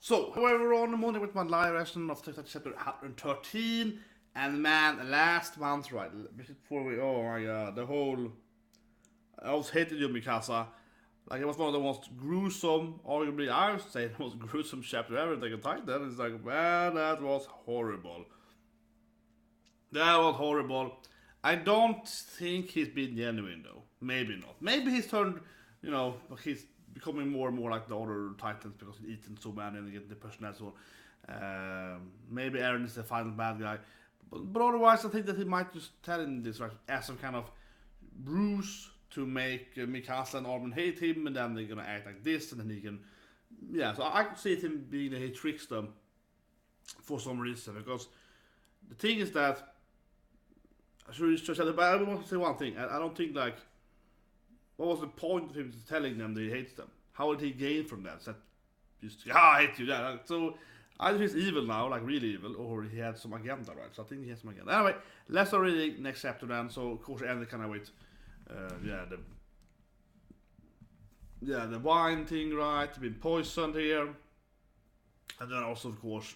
So, however, on the morning with my live reaction of chapter 113, and man, last month, right, before we, oh my god, the whole, I was hating you, Mikasa. Like, it was one of the most gruesome, arguably, I would say, the most gruesome chapter ever taken Titan. It's like, man, that was horrible. That was horrible. I don't think he's been genuine, though. Maybe not. Maybe he's turned, he's becoming more and more like the other Titans because he's eaten so many and getting the personality. Maybe Eren is the final bad guy. But otherwise, I think that he might just tell him this right, as some kind of ruse to make Mikasa and Armin hate him, and then they're gonna act like this, and then he can. Yeah, so I could see him being that he tricks them for some reason. Because the thing is that. I want to say one thing. I don't think, like. What was the point of him telling them that he hates them? How did he gain from that? That just, I hate you. Yeah. So either he's evil now, like really evil, or he had some agenda, right? So I think he has some agenda. Anyway, let's start reading next chapter then. So of course I ended kind of with, the wine thing, right? Been poisoned here, and then also of course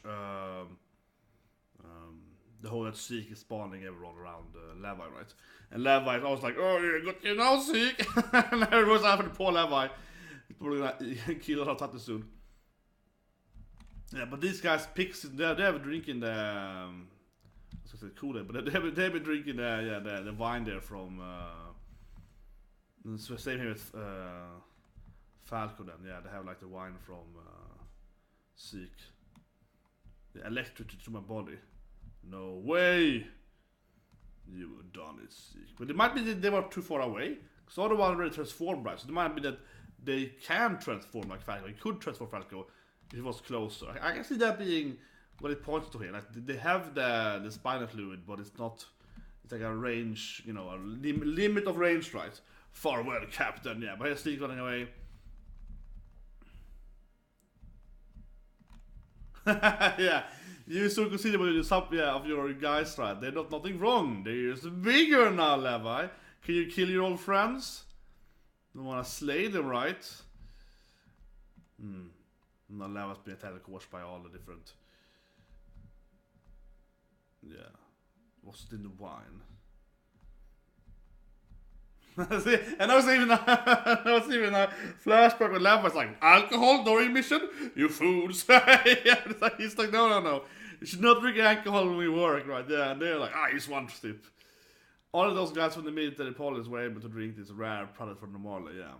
the whole that Zeke is spawning everyone around Levi, right? And Levi is always like, oh, you got you now, Zeke! And everyone's after the poor Levi. He's probably gonna kill our Tatu soon. Yeah, but these guys picks, they have drinking the, I was gonna say Kool-Aid, but they've been drinking the wine there from, same here with Falco then, yeah, they have like the wine from Zeke. The electricity to my body. No way! You were done it, Zeke. But it might be that they were too far away. Because the other one already transformed, right? So it might be that they can transform like Falco. He could transform Falco if it was closer. I can see that being what it points to here. Like they have the spinal fluid, but it's not. It's like a range, a limit of range, right? Farewell, Captain. Yeah, but here's Zeke running away. Yeah. You so consider of your guys, right? They're not nothing wrong. They're just bigger now, Levi. Can you kill your old friends? Don't wanna slay them, right? Now Levi's been attacked, of course, by all the different. Yeah. What's in the wine? See, and I was even a flashback when Levi's like, alcohol during mission? You fools! Yeah, he's like, no. You should not drink alcohol when we work, right? Yeah, and they're like, he's one sip. All of those guys from the military police were able to drink this rare product from Normally, yeah.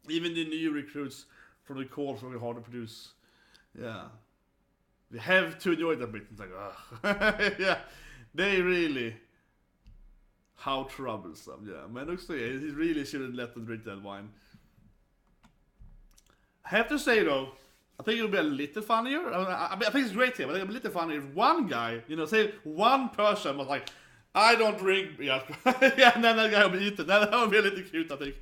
Even the new recruits from the course were hard to produce. Yeah. We have to enjoy that bit. It's like, ugh. Yeah. They really. How troublesome, yeah. Man, he really shouldn't let them drink that wine. I have to say though, I think it would be a little funnier. I think it's great here, but it would be a little funnier if one guy, say one person was like, I don't drink alcohol. Yeah, and then that guy would be eaten. That would be a little cute, I think.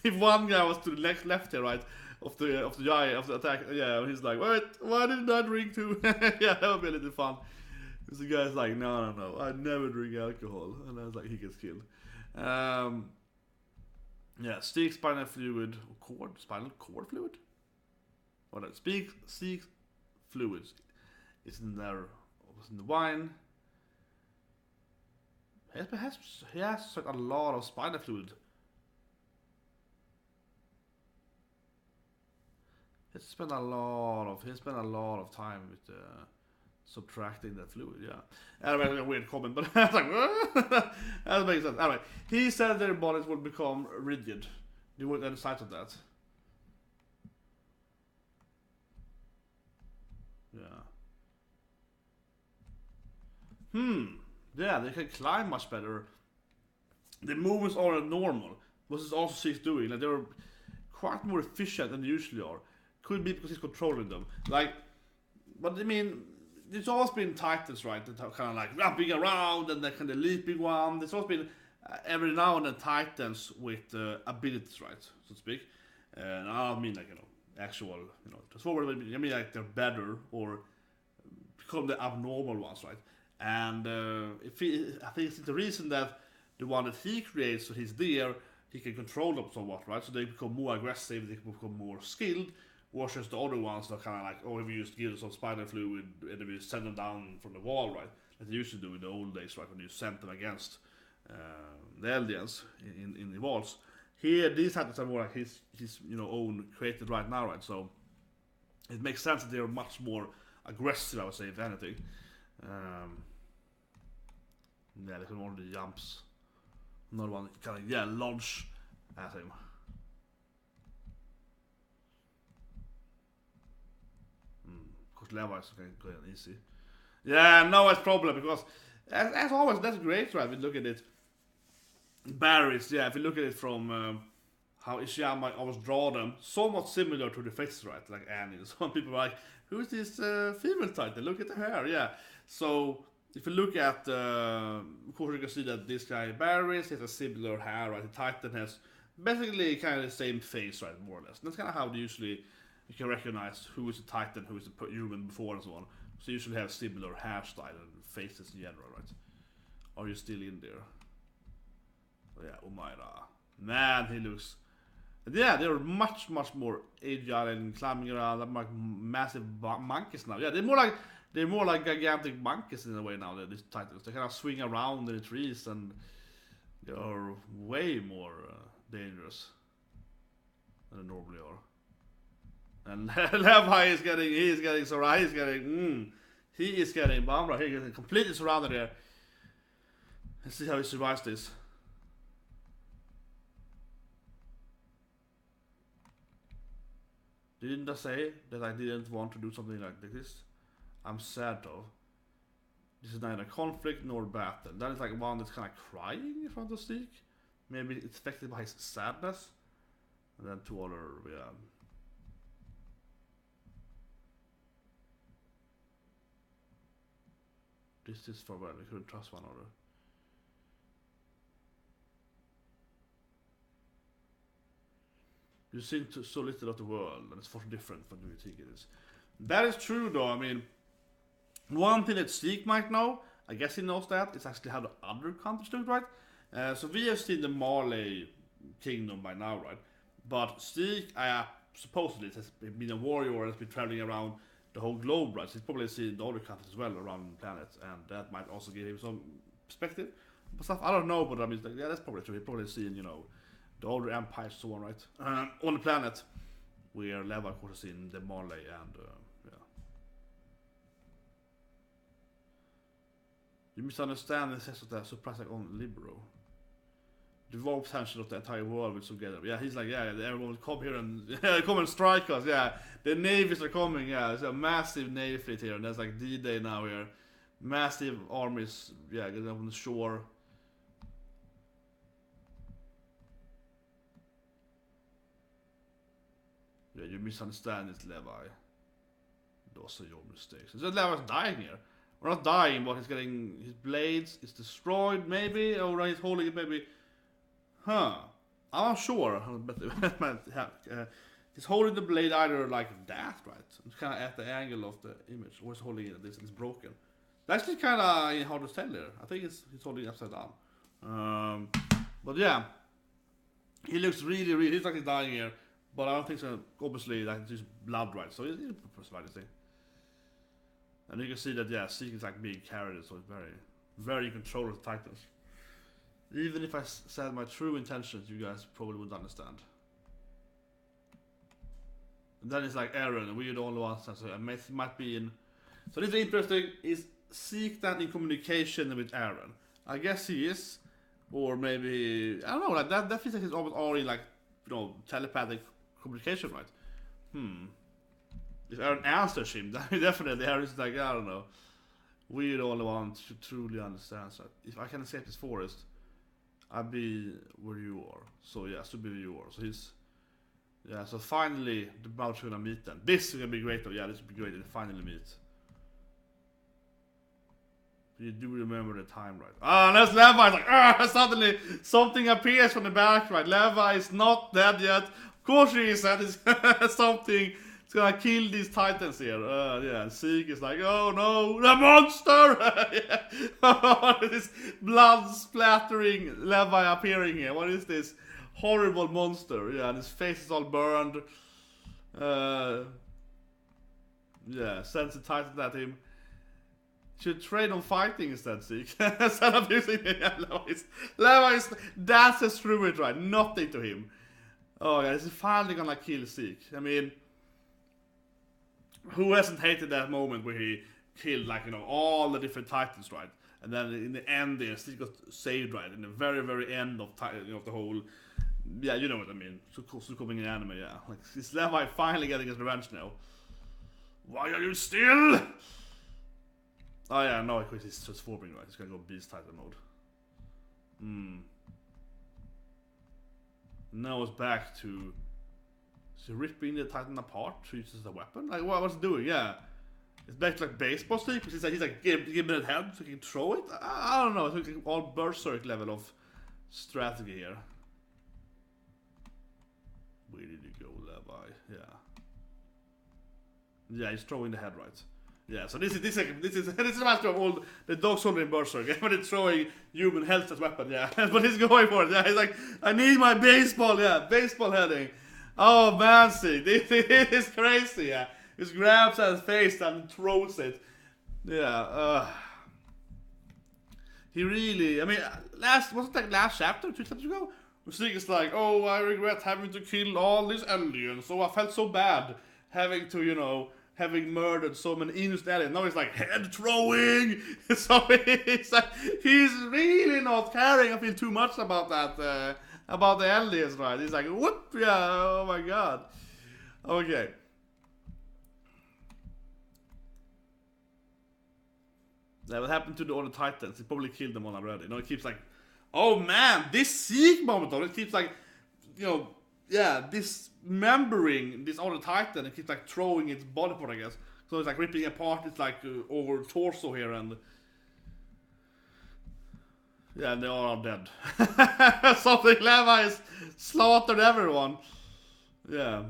If one guy was to the left here, right, of the attack, yeah, he's like, wait, why didn't I drink too? Yeah, that would be a little fun. Because the guy's like, no, I never drink alcohol. And I was like, he gets killed. Yeah, Zeke spinal fluid, spinal cord fluid? What else? Zeke fluids. It's in there, was in the wine. He has a lot of spinal fluid. He spent a lot of time with subtracting that fluid, yeah. Anyway, a weird comment, but I was like, that makes sense. Anyway, he said their bodies would become rigid. You would any sight of that? Yeah. Yeah, they can climb much better. The movements are normal. What is also Zeke's doing? Like, they were quite more efficient than they usually are. Could be because he's controlling them. Like, but I mean, there's always been Titans, right? That are kind of like wrapping around and the kind of leaping one. There's always been every now and then Titans with abilities, right, so to speak. And I don't mean like actual transformers. I mean like they're better or become the abnormal ones, right? And I think it's the reason that the one that he creates, so he's there, he can control them somewhat, right? So they become more aggressive, they become more skilled. versus the other ones that kind of like, oh, if you just give them some spider fluid and if you send them down from the wall, right? That they used to do in the old days, right? When you sent them against the Eldians in the walls. Here, these titans are more like his own created right now, right? So it makes sense that they're much more aggressive, I would say, if anything. Yeah, they can already jumps. Another one kind of launch at him. Of course, Levi is going easy. Yeah, no, it's problem because as always, that's great, right? We look at it. Barrys, yeah, if you look at it from how Ishiyama always draw them, somewhat similar to the faces, right? Like Annie. Some people are like, who's this female titan? Look at the hair, yeah. So if you look at, of course, you can see that this guy Barrys has a similar hair, right? The Titan has basically kind of the same face, right? More or less. And that's kind of how usually you can recognize who is a Titan, who is a human before, and so on. So you usually have similar hairstyle and faces in general, right? Are you still in there? Yeah, Umaira. Man, he looks. Yeah, they're much more agile and climbing around. They're like massive monkeys now. Yeah, they're more like gigantic monkeys in a way now. These titans, they kind of swing around in the trees and they are way more dangerous than they normally are. And Levi is getting bombed right here. He's getting completely surrounded there. Let's see how he survives this. Didn't I say that I didn't want to do something like this? I'm sad though. This is neither conflict nor battle. That is like one that's kind of crying in front of Zeke. Maybe it's affected by his sadness. And then two other, yeah. This is for well, we couldn't trust one another. You've seen so little of the world, and it's far different from what you think it is. That is true, though. I mean, one thing that Zeke might know, I guess he knows that, is actually how the other countries do it, right? So we have seen the Marley kingdom by now, right? But Zeke, supposedly, has been a warrior and has been traveling around the whole globe, right? So he's probably seen the other countries as well around the planet, and that might also give him some perspective. But stuff I don't know, but I mean, like, yeah, that's probably true. He's probably seen, the older empires, so on, right? On the planet, where Levi, of course, has seen the Marley and yeah. You misunderstand the sense of the surprise like on Libero. The war potential of the entire world will together. Yeah, he's like, yeah, everyone will come here and come and strike us. Yeah, the navies are coming. Yeah, there's a massive navy fleet here, and there's like D-Day now here. Massive armies, yeah, getting up on the shore. Yeah, you misunderstand it, Levi. Those are your mistakes. So Levi's dying here. We're not dying, but he's getting his blades is destroyed, maybe, or he's holding it, maybe. Huh? I'm not sure. He's holding the blade either like that, right? It's kind of at the angle of the image, or he's holding it this. It's broken. That's actually kind of hard to tell there. I think he's holding it upside down. But yeah, he looks really. He's like he's dying here. But I don't think so. Obviously, like it's just blood, right? So he's surviving this thing. And you can see that, yeah, Zeke is like being carried, so it's very in control of the Titans. Even if I said my true intentions, you guys probably would understand. And then it's like Aaron, and we're the only ones that might be in. So this is interesting. Is Zeke then in communication with Aaron? I guess he is, or maybe I don't know. Like that feels like he's almost already like telepathic communication, right? If Aaron answers him, then definitely Aaron's like, I don't know. We're the only ones who truly understands that. If I can escape this forest, I'll be where you are. So yeah, to be where you are. So he's so finally the bout's gonna meet them. This is gonna be great though. Yeah, this will be great if they finally meet. You do remember the time, right? And that's Levi. Like, suddenly something appears from the back, right? Levi is not dead yet. Of course he is. That is something. It's gonna kill these titans here. Yeah, Zeke is like, oh no, the monster! This blood splattering Levi appearing here. What is this horrible monster? Yeah, and his face is all burned. Yeah, sensitized at him. Should trade on fighting instead, Zeke. Instead of using Levi's dances through it, right? Nothing to him. Oh, yeah, he's finally gonna kill Zeke. I mean, who hasn't hated that moment where he killed, like, you know, all the different titans, right? And then in the end, Zeke got saved, right? In the very, very end of the whole. Yeah, you know what I mean. So coming in anime, yeah. Like, is Levi finally getting his revenge now? Why are you still? Oh yeah, no, of course he's transforming, right? He's gonna go Beast Titan mode. Now it's back to... Is he ripping the Titan apart to use it as a weapon? Like, what's he doing? Yeah. It's back to like baseball stick, because he's like giving it a head so he can throw it? I don't know, it's like all berserk level of strategy here. Where did you go, Levi? Yeah. Yeah, he's throwing the head, right? Yeah, so this is a master of all the dog soldier in Berserk. But it's throwing human health as weapon, yeah. But he's going for it, yeah. He's like, I need my baseball, yeah. Baseball heading. Oh man, see, this is crazy, yeah. He just grabs at his face and throws it. Yeah, he really, I mean, wasn't that last chapter, 2 chapters ago? Zeke is like, oh, I regret having to kill all these aliens, so I felt so bad having to, you know, having murdered so many innocent aliens. Now he's like, head throwing! So he's like, he's really not caring, I feel, too much about that, about the aliens, right? He's like, whoop, yeah, oh my god. Okay. That what happened to the other titans? He probably killed them all already. No, it keeps like, oh man, this Zeke moment though, it keeps like, you know, yeah, dismembering this other titan. It keeps like throwing its body part, I guess. So it's like ripping apart its like over torso here, and yeah, and they all are dead. Something Levi has slaughtered everyone. Yeah.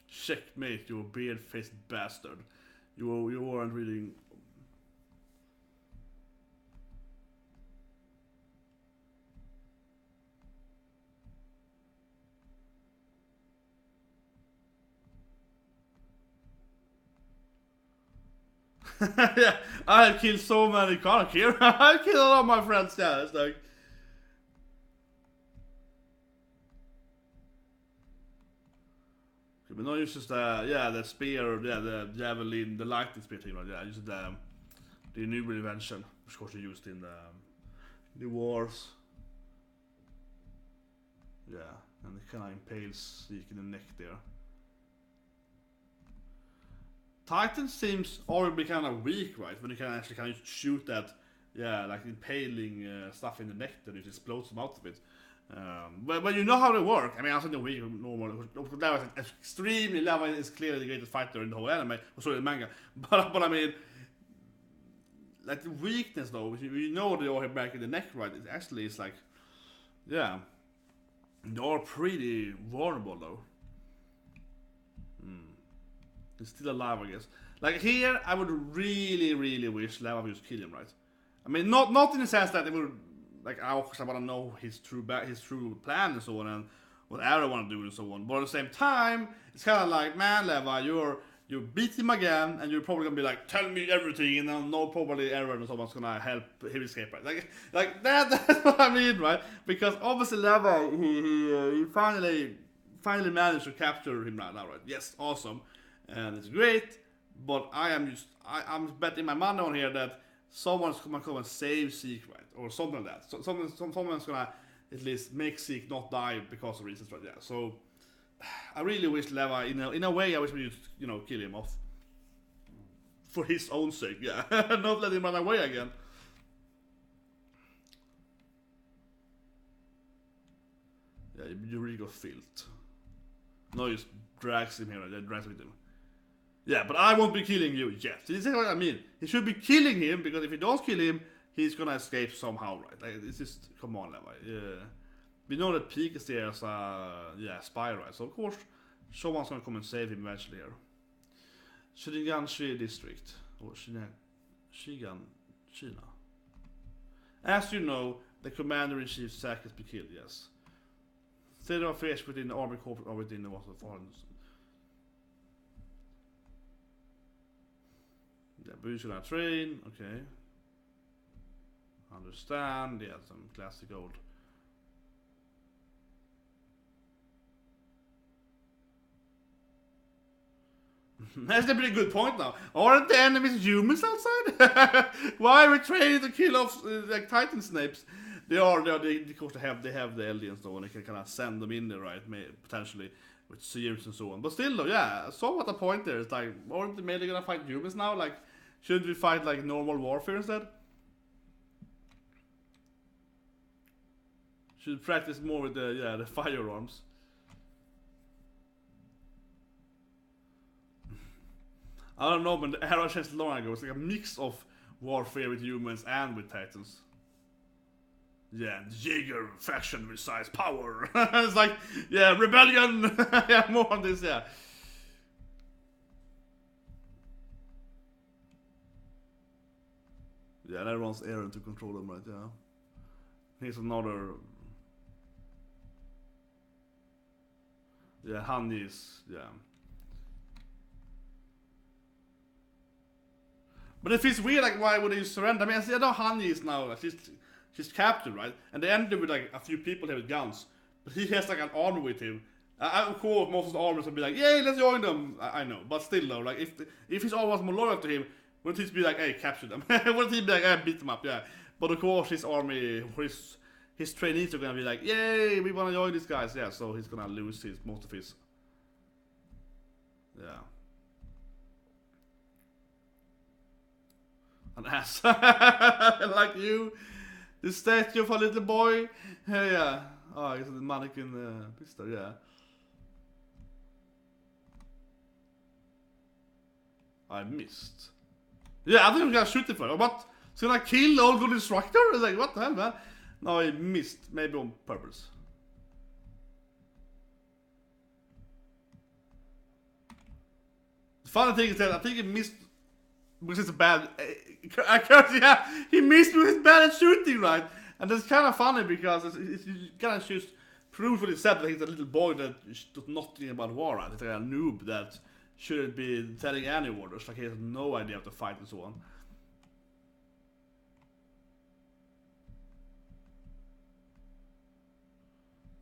Checkmate, you beard-faced bastard. You weren't reading. Yeah, I have killed so many Karnak here. I killed all my friends. Yeah, it's like. Okay, but no, use just the spear, yeah, the javelin, the lightning spear thing, right? Yeah, use the new invention, which of course you used in the wars. Yeah, and it kind of impales Zeke in the neck there. Titan seems already kind of weak, right? When you can actually kind of shoot that, yeah, like impaling stuff in the neck that it explodes them out of it. But you know how they work. I mean, I think the weak normal. Levi is extremely. Levi is clearly the greatest fighter in the whole anime, or sorry, the manga. But I mean, like the weakness though, you know they all have back in the neck, right? It actually is like, yeah, they are pretty vulnerable though. He's still alive, I guess. Like here, I would really, really wish Levi would just kill him, right? I mean, not in the sense that it would, like, I want to know his true plan and so on, and what Arrow want to do and so on. But at the same time, it's kind of like, man, Levi, you beat him again, and you're probably gonna be like, tell me everything, and then no, probably Arrow and someone's gonna help him escape, right? Like that's what I mean, right? Because obviously Levi, he finally managed to capture him right now, right? Yes, awesome. And it's great, but I'm betting my money on here that someone's gonna come and save Zeke, right? Or something like that. So someone's gonna at least make Zeke not die because of reasons, right? Yeah. So I really wish Levi, in a way, I wish we just, kill him off for his own sake, yeah. Not let him run away again. Yeah, you really got filth. No, he just drags him here, right? Drags with him. Yeah, but I won't be killing you yet. This is what I mean. He should be killing him, because if he don't kill him, he's gonna escape somehow, right? Like, it's just, come on, Levi. Yeah. We know that Peak is there as a spy, right? So of course, someone's gonna come and save him eventually here. Shiganshi district, or Shigan, China. As you know, the commander-in-chief Zeke has been killed, yes. Instead of fish within the army corps or within the water forest. Yeah, boots gonna train, okay. Understand, yeah, some classic old. That's a pretty good point now. Aren't the enemies humans outside? Why are we training to kill off like Titan snakes? They are, of course they have the aliens though, and they can kind of send them in there, right? Potentially with seers and so on. But still though, yeah, somewhat the point there. It's like, aren't they mainly gonna fight humans now? Like, shouldn't we fight like normal warfare instead? Should practice more with the firearms. I don't know, but the era changed long ago. It's like a mix of warfare with humans and with Titans. Yeah, the Jaeger faction with size power. It's like, yeah, rebellion. Yeah, more on this, yeah. Yeah, and everyone's Aaron to control them, right? Yeah. Here's another. Yeah, Honey's, yeah. But it feels weird, like, why would he surrender? I mean, I know Honey is now, she's captured, right? And they ended with, like, a few people here with guns. But he has, like, an army with him. Of course, most of the armies would be like, yay, let's join them. I know, but still, though, like, if his army was more loyal to him, wouldn't he be like, hey, capture them? Wouldn't he be like, hey, beat them up, yeah. But of course, his army, his trainees are gonna be like, yay, we wanna join these guys, yeah. So he's gonna lose most of his, yeah. An ass. Like you. The statue of a little boy. Yeah. Oh, it's a mannequin pistol, yeah. I missed. Yeah, I think I'm gonna shoot it for him. What? He's gonna kill the old good instructor? It's like, what the hell, man? No, I missed. Maybe on purpose. The funny thing is that I think he missed. Because it's a bad. Yeah, he missed with his bad at shooting, right? And that's kind of funny because it's kind of just proves what he said, that he's a little boy that does nothing about war, right? He's like a noob that shouldn't be telling any orders, like he has no idea how to fight and so on.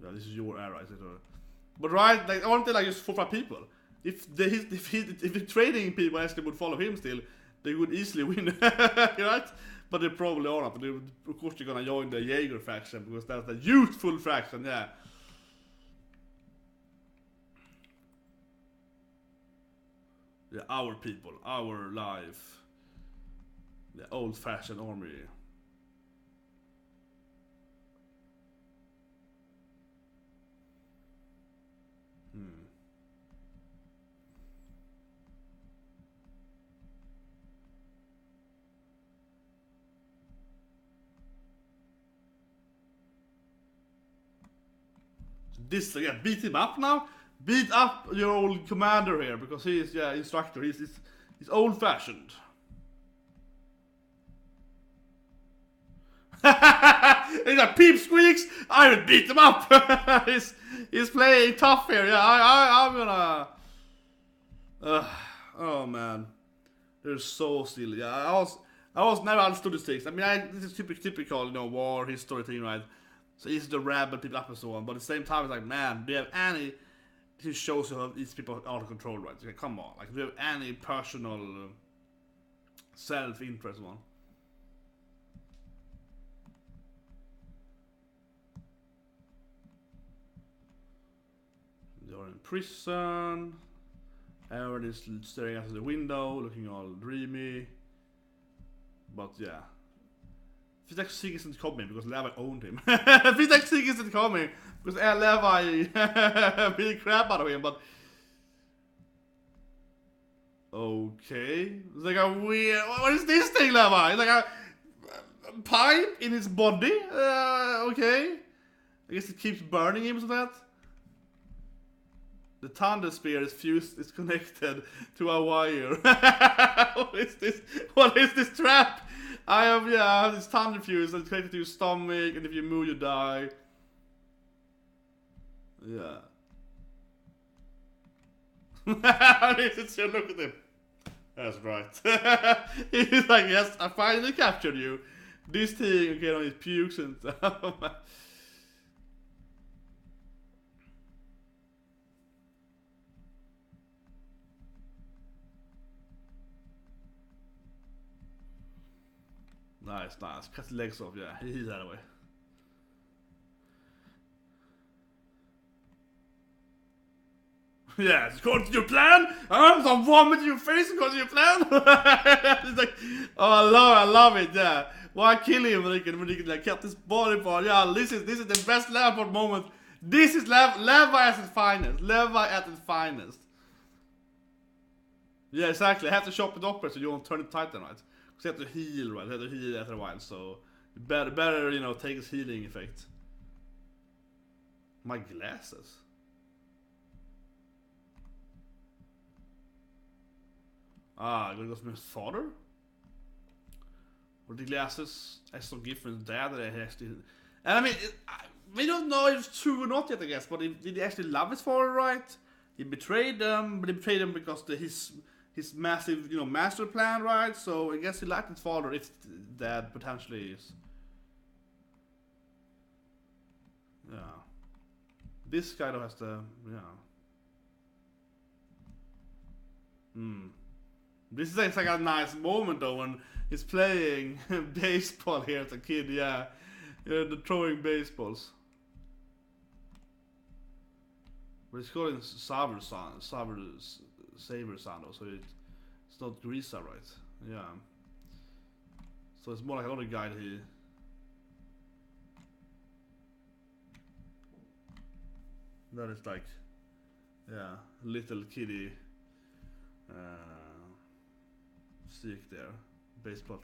Yeah, this is your era, is it? But right, like, aren't they like just 4-5 people? If the trading people actually would follow him still, they would easily win, right? But they probably are not. But of course they're gonna join the Jaeger faction because that's the youthful faction, yeah. Yeah, our people, our life. The old-fashioned army. This, yeah, beat him up now. Beat up your old commander here because he is, yeah, instructor. He's old-fashioned. He's like peep squeaks. I would beat him up. he's playing tough here. Yeah, I'm gonna. Oh man, they're so silly. Yeah, I was never understood these things. I mean, this is typical, you know, war history thing, right? So easy to rabble people up and so on, but at the same time, it's like, man, do you have any? This shows you how these people are out of control, right? Okay, come on, like, do you have any personal self-interest one? You're in prison. Aaron is staring out of the window, looking all dreamy. But yeah. Feels like Zeke isn't coming because Levi owned him. Feels like Zeke isn't coming because Levi beat the crap out of him, but. Okay. It's like a weird. What is this thing, Levi? It's like a pipe in his body? Okay. I guess it keeps burning him, so that. The thunder spear is fused, is connected to a wire. What is this? What is this trap? I have this thunder fuse that's connected to your stomach, and if you move, you die. Yeah. Look at him. That's right. He's like, yes, I finally captured you. This thing get on his pukes and stuff. Nice. Cut the legs off, yeah. He's that way. Yeah, it's according to your plan. Some vomit in your face according to your plan. It's like, oh, I love it. Yeah, why kill him when he can like cut this body part? Yeah, this is the best Levi moment. This is Levi at his finest. Levi at his finest. Yeah, exactly. I have to chop it up so you won't turn it tight, right? Because you have to heal, right? You have to heal after a while, so better take his healing effect. My glasses. Gonna go from his father? Or the glasses as some gift from his dad that he actually. And I mean, we don't know if it's true or not yet, I guess, but did he actually love his father, right? He betrayed them, but he betrayed them because his massive, master plan, right? So I guess he liked his father if dad potentially is. Yeah. This guy though has to, This is like a nice moment though when he's playing baseball here as a kid, yeah. The throwing baseballs. But it's called Saver Sound, Saver Sound, so it's not Grisa, right? Yeah. So it's more like another guy that he. That is like, yeah, little kiddie. Zeke there, baseball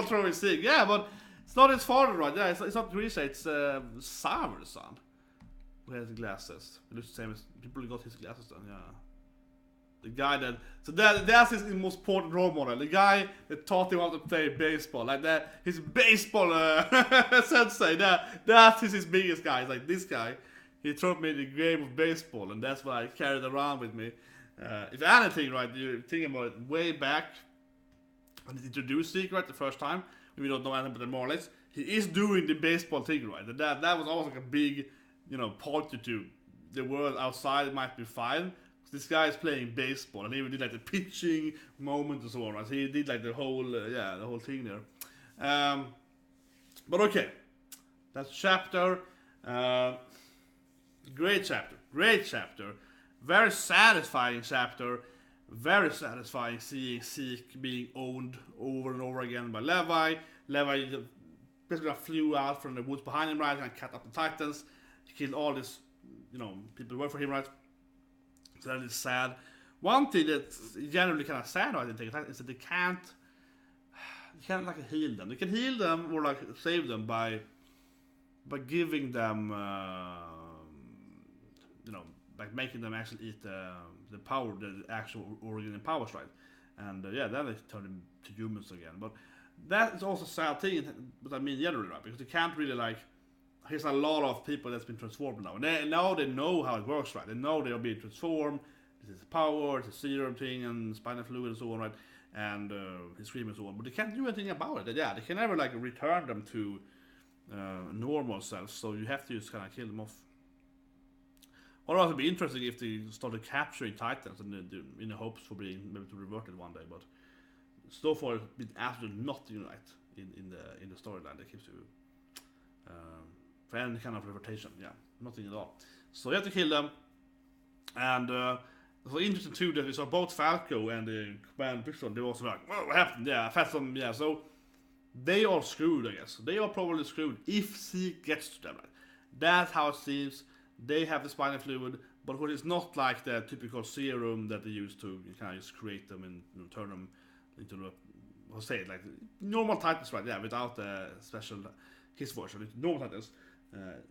throwing Zeke. Yeah, but it's not his father, right? Yeah, it's not Grisa, it's Saver's son who has the glasses. It looks the same as people who got his glasses done. Yeah, the guy that's his most important role model. The guy that taught him how to play baseball, like that. His baseball sensei. That is his biggest guy. It's like this guy. He taught me the game of baseball, and that's what I carried around with me. If anything, right, you think about it way back when he introduced Zeke, right, the first time, we don't know anything but more or less, he is doing the baseball thing, right? That was almost like a big, point to the world outside. It might be fine. This guy is playing baseball, and he even did like the pitching moment and so on, right? So he did like the whole thing there. But okay, that's chapter. Great chapter. Very satisfying chapter. Very satisfying seeing Zeke being owned over and over again by Levi. Levi basically flew out from the woods behind him, right, and cut up the Titans. He killed all these, people who work for him, right? So that is sad. One thing that's generally kind of sad, I think, is that they can't like heal them. They can heal them or like save them by giving them, like making them actually eat the power, the actual organ and powers, right? And then they turn them to humans again. But that is also a sad thing, but I mean generally, right? Because they can't really like. Here's a lot of people that's been transformed now, and now they know how it works, right? They know they are being transformed. This is power, it's a serum thing, and spinal fluid and so on, right? And his scream and so on. But they can't do anything about it. Yeah, they can never like return them to normal selves. So you have to just kind of kill them off. Otherwise, it'd be interesting if they started capturing Titans in the hopes for being maybe to revert it one day. But so far, it's been absolutely nothing right in the storyline that keeps you for any kind of revertation. Yeah, nothing at all. So you have to kill them, and it was interesting too that we saw both Falco and the Command Pistol. They were also like, "Well, what happened?" Yeah, Phantom. Yeah, so they are screwed, I guess. They are probably screwed if Zeke gets to them. Right? That's how it seems. They have the spinal fluid, but what is not like the typical serum that they use to kind of just create them and turn them into like normal Titans, right? Yeah, without the special his version. It's normal Titans.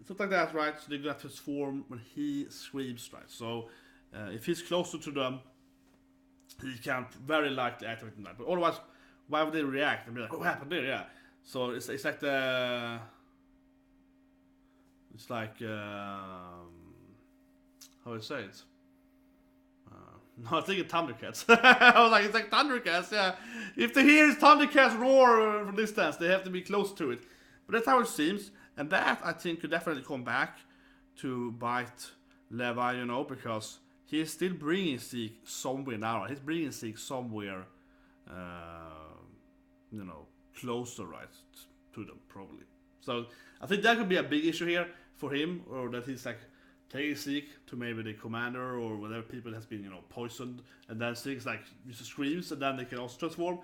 Something like that, right? So they're gonna transform when he screams, right? So if he's closer to them, he can very likely activate them. But otherwise, why would they react and be like, "What happened there?" Yeah. So it's like the. It's like how I say it. No, I think it's Thundercats. I was like, it's like Thundercats, yeah. If they hear Thundercats roar from distance, they have to be close to it. But that's how it seems. And that, I think, could definitely come back to bite Levi, you know, because he is still bringing Zeke somewhere now. He's bringing Zeke somewhere, you know, closer, right, to them, probably. So I think that could be a big issue here for him, or that he's like taking Zeke to maybe the commander or whatever people has been, you know, poisoned, and then Zeke's like just screams, and then they can also transform.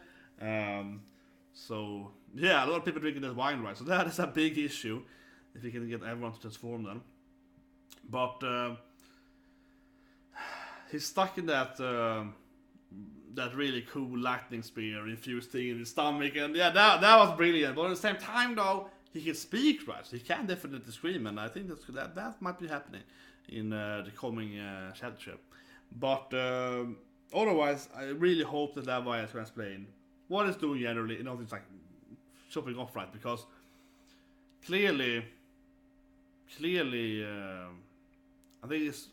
So yeah, a lot of people drinking that wine, right? So that is a big issue if you can get everyone to transform then. But he's stuck in that that really cool lightning spear infused thing in his stomach, and yeah, that was brilliant. But at the same time, though, he can speak, right? So he can definitely scream, and I think that might be happening in the coming chapter. But otherwise, I really hope that Levi is going to explain what it's doing generally, you know, it's like chopping off, right? Because clearly, I think it's,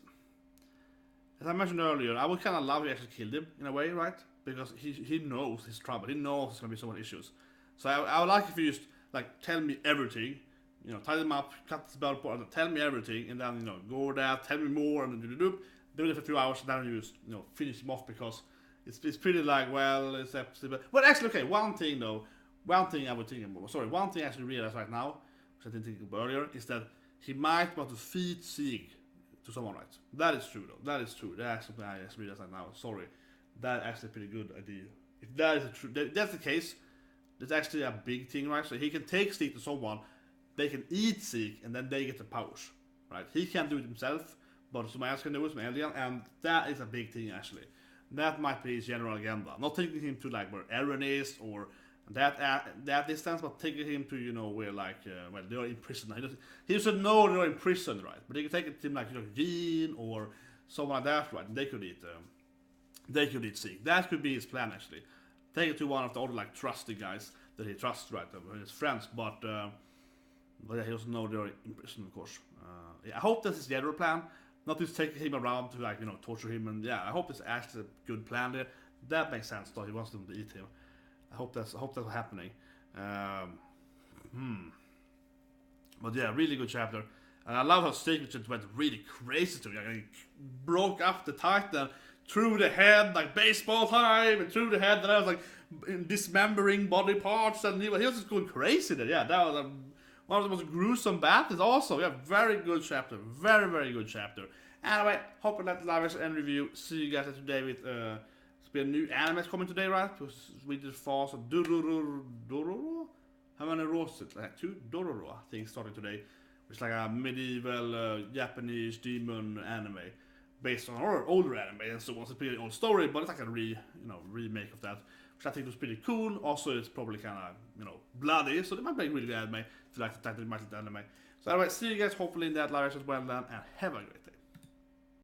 as I mentioned earlier, I would kind of love if he actually killed him in a way, right? Because he knows his trouble, he knows there's going to be so many issues. So I would like if you just like tell me everything, you know, tie them up, cut this belt apart, tell me everything, and then, you know, go there, tell me more, and then do it for 2 hours, and then you just, you know, finish him off, because it's pretty like, well, it's absolutely. Well, actually, okay, one thing I would think about, one thing I actually realize right now, which I didn't think about earlier, is that he might want to feed Zeke to someone, right? That is true, though. That is true. That's something I just realized right now. Sorry, that's actually a pretty good idea. If that is that's the case, that's actually a big thing, right? So he can take Zeke to someone, they can eat Zeke, and then they get the powers, right? He can't do it himself, but someone else can do it, some alien, and that is a big thing, actually. That might be his general agenda. Not taking him to like where Aaron is or that distance, but taking him to, you know, where like well, they are in prison. He doesn't know they're in prison, right? But they can take it to him like, you know, Jean or someone like that, right? And they could eat Zeke. That could be his plan, actually. Take it to one of the other like trusty guys that he trusts, right? His friends, but yeah, he doesn't know they're in prison, of course. Yeah, I hope that's his general plan. Not just taking him around to, like, you know, torture him, and yeah, I hope it's actually a good plan there. That makes sense, though. He wants them to eat him. I hope that's happening. But yeah, really good chapter. And I love how Zeke went really crazy to me. Like, he broke up the Titan through the head, like baseball time, and through the head, and I was like dismembering body parts, and he was just going crazy there. Yeah, that was one of the most gruesome battles. Also, yeah, very good chapter, very, very good chapter. Anyway, hope you liked the live and review. See you guys today with it's been new animes coming today, right? We did fast Dororo. How many rows is it? Like 2 Dororo, I think, starting today. It's like a medieval Japanese demon anime based on our older anime, and so it's a pretty old story, but it's like a remake of that, which I think was pretty cool. Also, it's probably kind of, you know, bloody, so they might make really good anime if you like the title, you might like the anime. So anyway, see you guys hopefully in that live as well then, and have a great